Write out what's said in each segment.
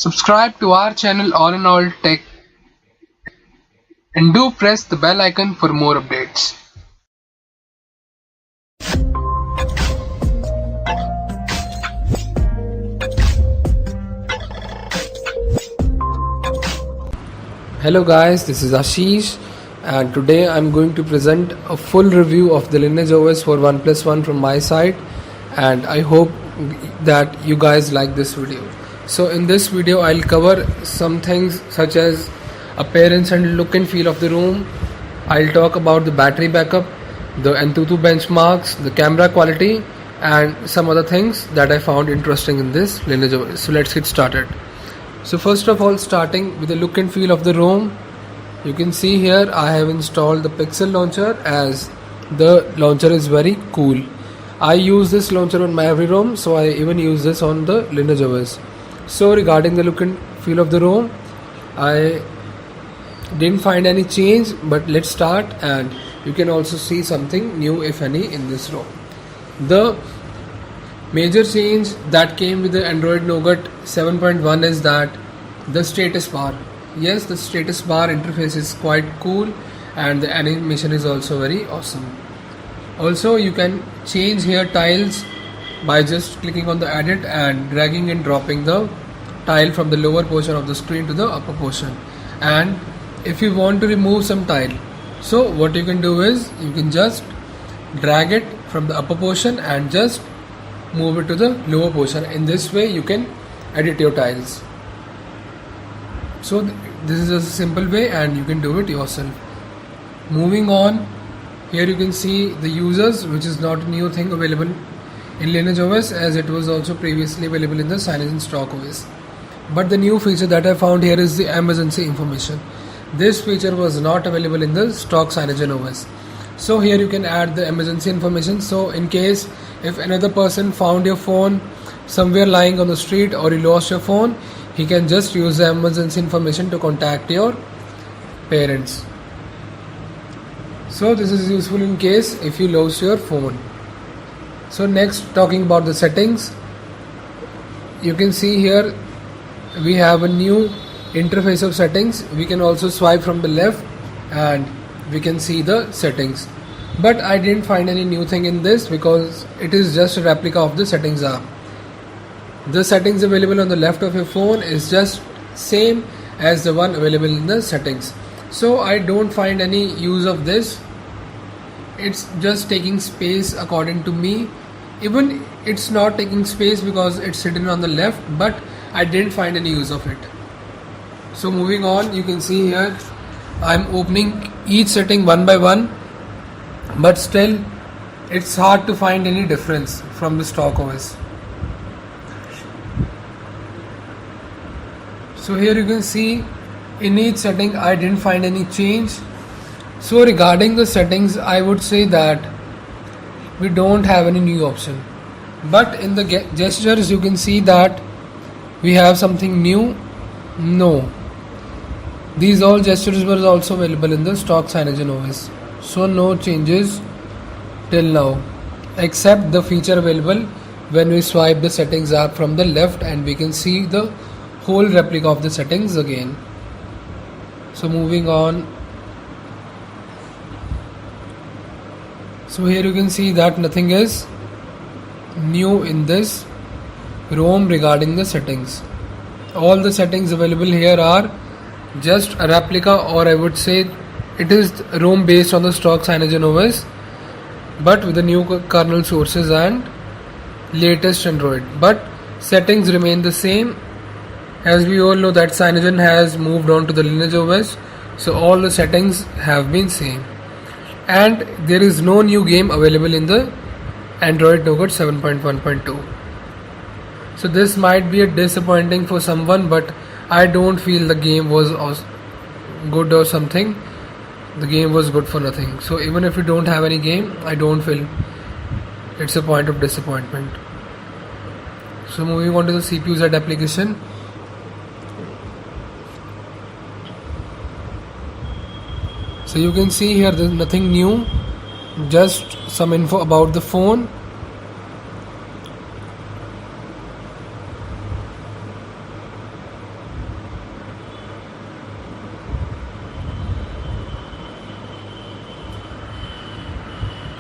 Subscribe to our channel All in All Tech and do press the bell icon for more updates. Hello guys, this is Ashish and today I'm going to present a full review of the Lineage OS for Oneplus One from my side, and I hope that you guys like this video. So in this video I'll cover some things such as appearance and look and feel of the room. I'll talk about the battery backup, the Antutu benchmarks, the camera quality and some other things that I found interesting in this Lineage OS. So let's get started. So first of all, starting with the look and feel of the ROM, you can see here I have installed the Pixel launcher, as the launcher is very cool. I use this launcher on my every ROM, so I even use this on the Lineage OS. So regarding the look and feel of the ROM, I didn't find any change, but let's start and you can also see something new if any in this ROM. The major change that came with the Android Nougat 7.1 is that the status bar. Yes, the status bar interface is quite cool and the animation is also very awesome. Also, you can change here tiles by just clicking on the edit and dragging and dropping the tile from the lower portion of the screen to the upper portion. And if you want to remove some tile, so what you can do is you can just drag it from the upper portion and just move it to the lower portion. In this way you can edit your tiles. So this is a simple way and you can do it yourself. Moving on, here you can see the users, which is not a new thing available in Lineage OS, as it was also previously available in the Cyanogen stock OS. But the new feature that I found here is the emergency information. This feature was not available in the stock Cyanogen OS. So here you can add the emergency information. So in case if another person found your phone somewhere lying on the street or you lost your phone, he can just use the emergency information to contact your parents. So this is useful in case if you lost your phone. So next, talking about the settings, you can see here we have a new interface of settings. We can also swipe from the left and we can see the settings, but I didn't find any new thing in this because it is just a replica of the settings app. The settings available on the left of your phone is just same as the one available in the settings, so I don't find any use of this. It's just taking space according to me. Even it's not taking space because it's hidden on the left, but I didn't find any use of it. So moving on, you can see here I'm opening each setting one by one, but still it's hard to find any difference from the stock OS. So here you can see in each setting I didn't find any change. So regarding the settings, I would say that we don't have any new option, but in the gestures you can see that we have something new. No, these all gestures were also available in the stock Cyanogen OS. So no changes till now, except the feature available when we swipe the settings app from the left and we can see the whole replica of the settings again. So moving on, so here you can see that nothing is new in this ROM regarding the settings. All the settings available here are just a replica, or I would say it is ROM based on the stock Cyanogen OS, but with the new kernel sources and latest Android. But settings remain the same, as we all know that Cyanogen has moved on to the Lineage OS, so all the settings have been same. And there is no new game available in the Android Nougat 7.1.2. So this might be a disappointing for someone, but I don't feel the game was good or something. The game was good for nothing. So even if you don't have any game, I don't feel it's a point of disappointment. So moving on to the CPU Z application. So you can see here there's nothing new, just some info about the phone.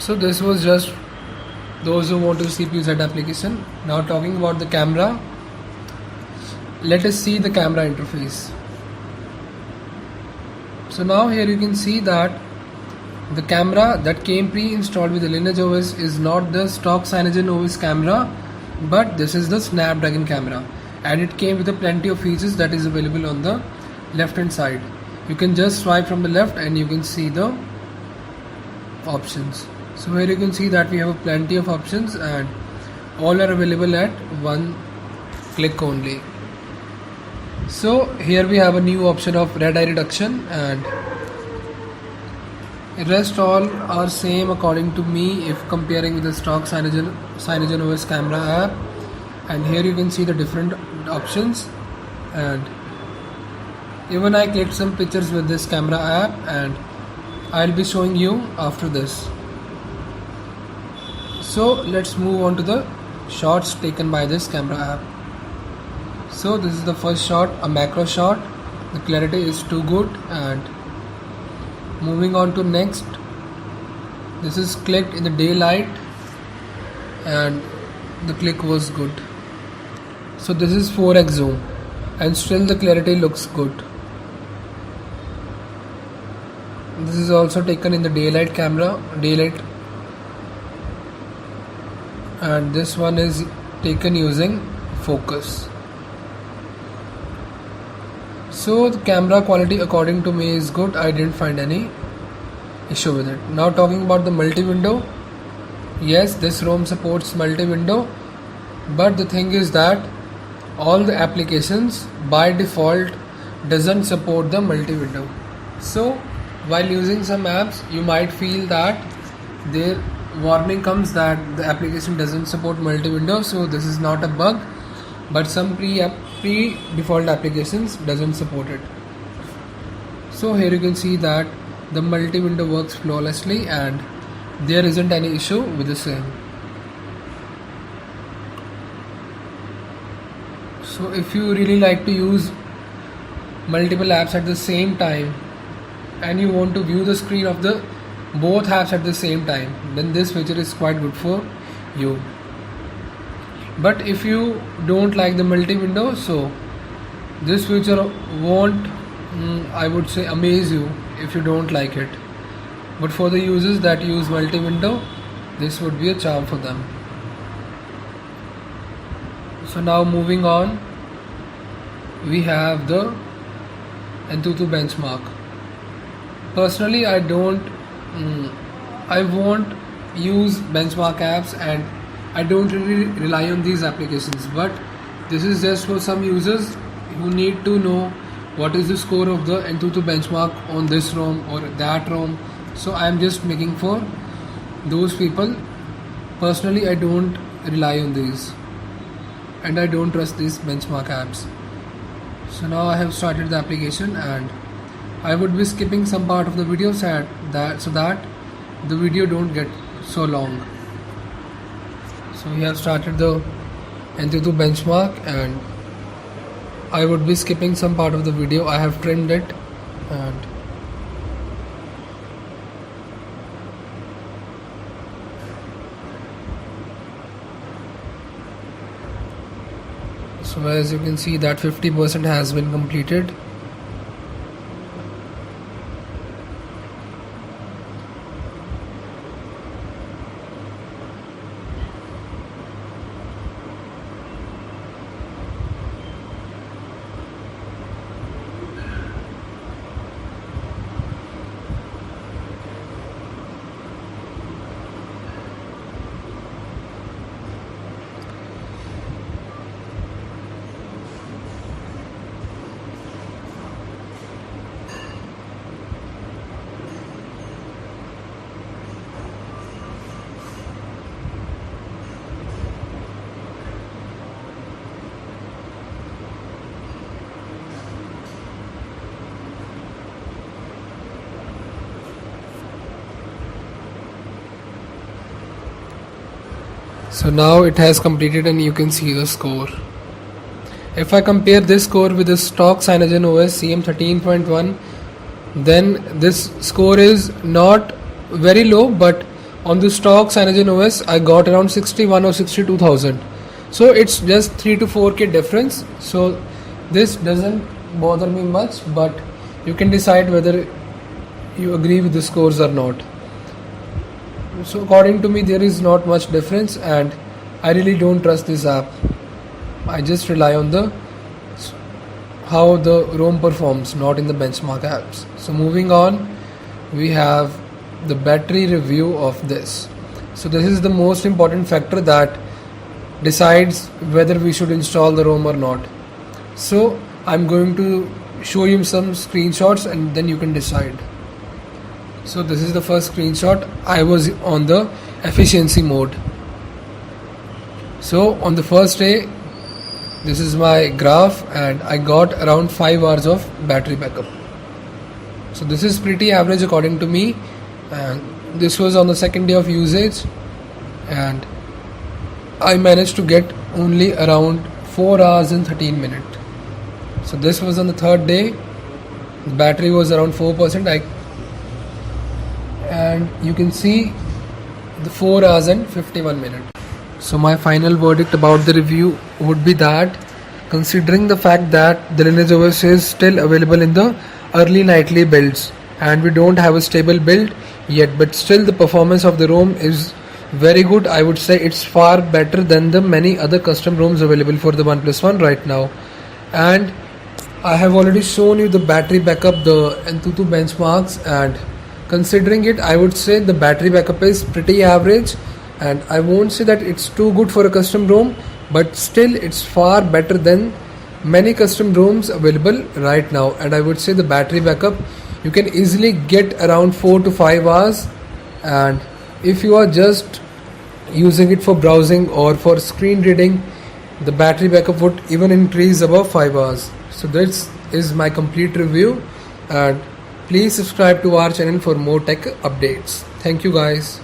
So this was just those who want to CPU Z application. Now talking about the camera, let us see the camera interface. So now here you can see that the camera that came pre-installed with the Lineage OS is not the stock Cyanogen OS camera, but this is the Snapdragon camera, and it came with a plenty of features that is available on the left hand side. You can just swipe from the left and you can see the options. So here you can see that we have a plenty of options and all are available at one click only. So here we have a new option of red eye reduction, and rest all are same according to me if comparing with the stock Cyanogen OS camera app. And here you can see the different options, and even I clicked some pictures with this camera app and I'll be showing you after this. So let's move on to the shots taken by this camera app. So this is the first shot, a macro shot. The clarity is too good. And moving on to next, this is clicked in the daylight and the click was good. So this is 4x zoom and still the clarity looks good. This is also taken in the daylight camera, and this one is taken using focus. So the camera quality according to me is good. I didn't find any issue with it. Now talking about the multi-window, yes, this ROM supports multi-window, but the thing is that all the applications by default doesn't support the multi-window. So while using some apps you might feel that their warning comes that the application doesn't support multi-window. So this is not a bug, but some pre-default applications doesn't support it. So here you can see that the multi-window works flawlessly and there isn't any issue with the same. So if you really like to use multiple apps at the same time and you want to view the screen of the both apps at the same time, then this feature is quite good for you. But if you don't like the multi-window, so this feature won't I would say amaze you if you don't like it. But for the users that use multi-window, this would be a charm for them. So now moving on, we have the Antutu benchmark. Personally, I won't use benchmark apps and I don't really rely on these applications, but this is just for some users who need to know what is the score of the Antutu benchmark on this ROM or that ROM. So I am just making for those people. Personally, I don't rely on these and I don't trust these benchmark apps. So now I have started the application and I would be skipping some part of the video so that the video don't get so long. So we have started the Antutu benchmark and I would be skipping some part of the video. I have trimmed it and so as you can see that 50% has been completed. So now it has completed and you can see the score. If I compare this score with the stock Cyanogen OS CM13.1, then this score is not very low but On the stock Cyanogen OS I got around 61 or 62,000. So it's just 3 to 4k difference. So this doesn't bother me much, but you can decide whether you agree with the scores or not. So according to me there is not much difference, and I really don't trust this app. I just rely on the how the ROM performs, not in the benchmark apps. So moving on, we have the battery review of this. So this is the most important factor that decides whether we should install the ROM or not. So I'm going to show you some screenshots and then you can decide. So this is the first screenshot. I was on the efficiency mode. So on the first day, this is my graph, and I got around 5 hours of battery backup. So this is pretty average according to me, and this was on the second day of usage, and I managed to get only around 4 hours and 13 minutes. So this was on the third day. The battery was around 4%. And you can see the 4 hours and 51 minutes. So my final verdict about the review would be that, considering the fact that the Lineage OS is still available in the early nightly builds and we don't have a stable build yet, but still the performance of the ROM is very good. I would say it's far better than the many other custom ROMs available for the OnePlus One right now. And I have already shown you the battery backup, the Antutu benchmarks, and considering it, I would say the battery backup is pretty average, and I won't say that it's too good for a custom ROM, but still it's far better than many custom ROMs available right now. And I would say the battery backup, you can easily get around 4 to 5 hours, and if you are just using it for browsing or for screen reading, the battery backup would even increase above 5 hours. So this is my complete review, and please subscribe to our channel for more tech updates. Thank you guys.